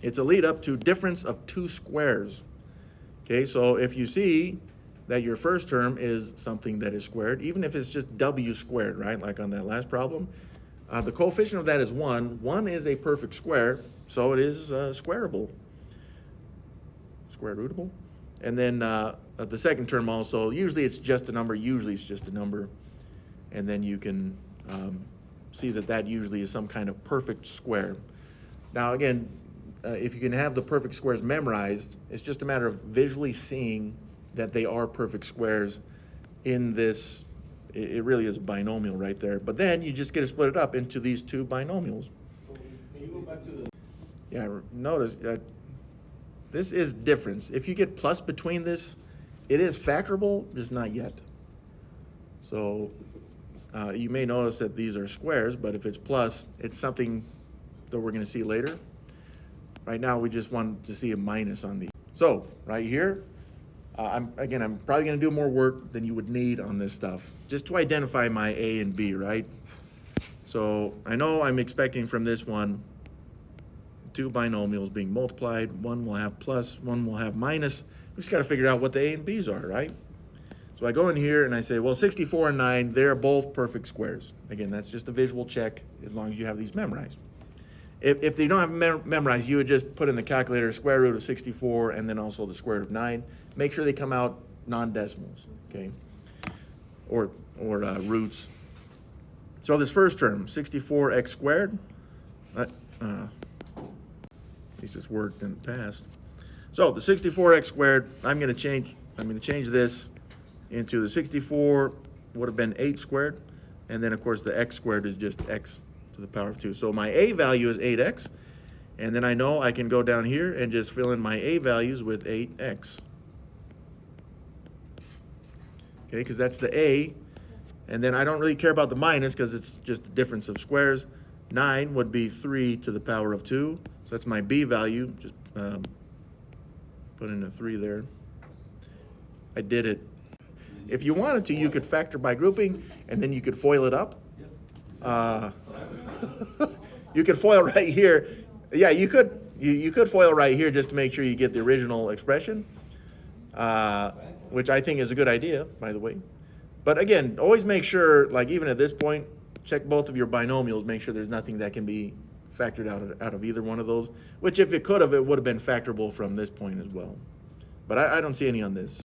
It's a lead up to difference of two squares. Okay, so if you see that your first term is something that is squared, even if it's just w squared, right, like on that last problem, the coefficient of that is 1. 1 is a perfect square, so it is squareable, square rootable. And then the second term also, usually it's just a number, and then you can see that that usually is some kind of perfect square. Now again, if you can have the perfect squares memorized, it's just a matter of visually seeing that they are perfect squares in this. It really is a binomial right there. But then you just get to split it up into these two binomials. Can you go back to the... Yeah, notice this is difference. If you get plus between this, it is factorable, just not yet. So you may notice that these are squares, but if it's plus, it's something that we're going to see later. Right now, we just want to see a minus on these. So right here, I'm probably going to do more work than you would need on this stuff, just to identify my A and B, right? So I know I'm expecting from this one two binomials being multiplied. One will have plus, one will have minus. We just got to figure out what the A and B's are, right? So I go in here and I say, well, 64 and 9, they're both perfect squares. Again, that's just a visual check as long as you have these memorized. If they don't have memorized, you would just put in the calculator square root of 64 and then also the square root of 9. Make sure they come out non-decimals, okay? Or roots. So this first term, 64x squared, at least it's worked in the past. So the 64x squared, I'm going to change this into the 64 would have been 8 squared, and then of course the x squared is just x to the power of 2. So my a value is 8x, and then I know I can go down here and just fill in my a values with 8x. Okay, because that's the a, and then I don't really care about the minus because it's just the difference of squares. 9 would be 3 to the power of 2, so that's my b value. Just put in a 3 there. I did it. If you wanted to, you could factor by grouping, and then you could FOIL it up. You could FOIL right here. Yeah, you could. You could FOIL right here just to make sure you get the original expression, which I think is a good idea, by the way. But again, always make sure, like even at this point, check both of your binomials. Make sure there's nothing that can be factored out of either one of those. Which, if it could have, it would have been factorable from this point as well. But I don't see any on this.